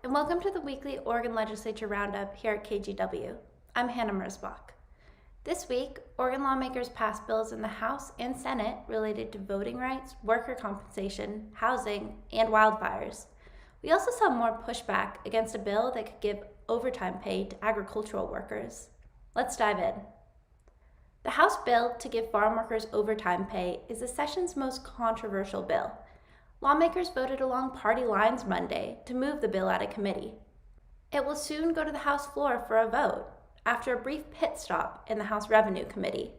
and welcome to the weekly Oregon Legislature Roundup here at KGW. I'm Hannah Merzbach. This week, Oregon lawmakers passed bills in the House and Senate related to voting rights, worker compensation, housing, and wildfires. We also saw more pushback against a bill that could give overtime pay to agricultural workers. Let's dive in. The House bill to give farm workers overtime pay is the session's most controversial bill. Lawmakers voted along party lines Monday to move the bill out of committee. It will soon go to the House floor for a vote after a brief pit stop in the House Revenue Committee.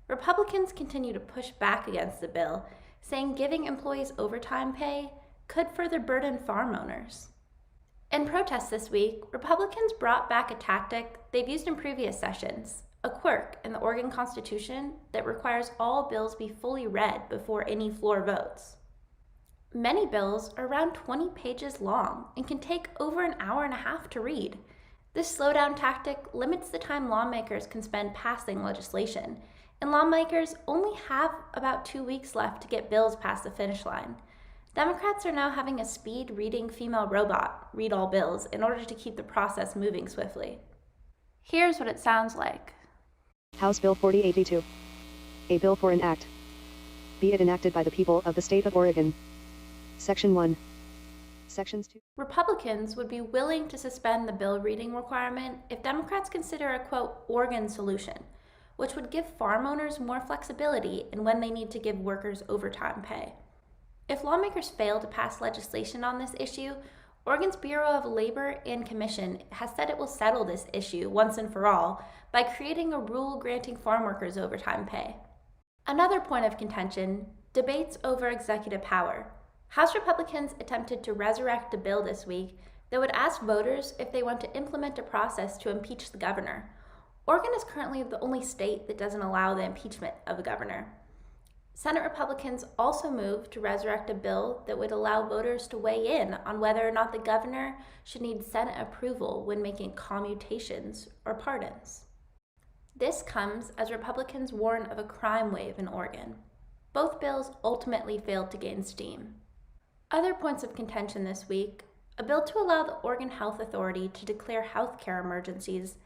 Republicans continue to push back against the bill, saying giving employees overtime pay could further burden farm owners. In protest this week, Republicans brought back a tactic they've used in previous sessions, a quirk in the Oregon Constitution that requires all bills be fully read before any floor votes. Many bills are around 20 pages long and can take over an hour and a half to read. This slowdown tactic limits the time lawmakers can spend passing legislation, and lawmakers only have about 2 weeks left to get bills past the finish line. Democrats are now having a speed-reading female robot read all bills in order to keep the process moving swiftly. Here's what it sounds like. House Bill 4082. A bill for an act. Be it enacted by the people of the state of Oregon. Section 1. Sections 2. Republicans would be willing to suspend the bill reading requirement if Democrats consider a, quote, Oregon solution, which would give farm owners more flexibility in when they need to give workers overtime pay. If lawmakers fail to pass legislation on this issue, Oregon's Bureau of Labor and Commission has said it will settle this issue once and for all by creating a rule granting farm workers overtime pay. Another point of contention, debates over executive power. House Republicans attempted to resurrect a bill this week that would ask voters if they want to implement a process to impeach the governor. Oregon is currently the only state that doesn't allow the impeachment of a governor. Senate Republicans also moved to resurrect a bill that would allow voters to weigh in on whether or not the governor should need Senate approval when making commutations or pardons. This comes as Republicans warn of a crime wave in Oregon. Both bills ultimately failed to gain steam. Other points of contention this week, a bill to allow the Oregon Health Authority to declare health care emergencies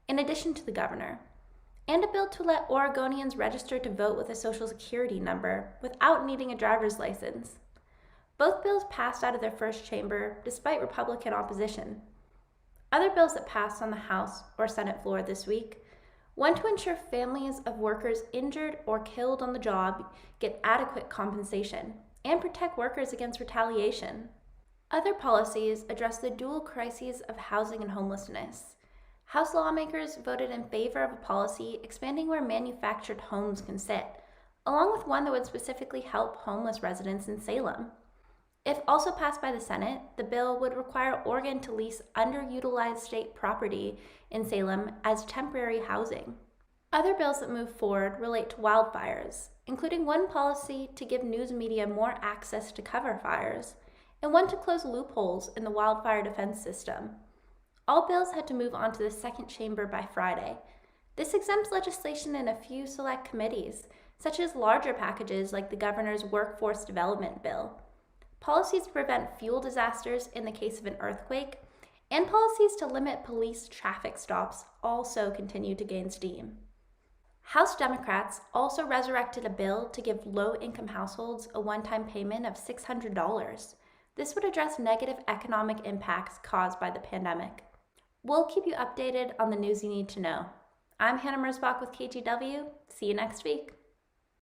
in addition to the governor, and a bill to let Oregonians register to vote with a social security number without needing a driver's license. Both bills passed out of their first chamber despite Republican opposition. Other bills that passed on the House or Senate floor this week, one to ensure families of workers injured or killed on the job get adequate compensation, and protect workers against retaliation. Other policies address the dual crises of housing and homelessness. House lawmakers voted in favor of a policy expanding where manufactured homes can sit, along with one that would specifically help homeless residents in Salem. If also passed by the Senate, the bill would require Oregon to lease underutilized state property in Salem as temporary housing. Other bills that move forward relate to wildfires, including one policy to give news media more access to cover fires, and one to close loopholes in the wildfire defense system. All bills had to move on to the second chamber by Friday. This exempts legislation in a few select committees, such as larger packages like the governor's workforce development bill, policies to prevent fuel disasters in the case of an earthquake, and policies to limit police traffic stops also continue to gain steam. House Democrats also resurrected a bill to give low-income households a one-time payment of $600. This would address negative economic impacts caused by the pandemic. We'll keep you updated on the news you need to know. I'm Hannah Merzbach with KGW. See you next week.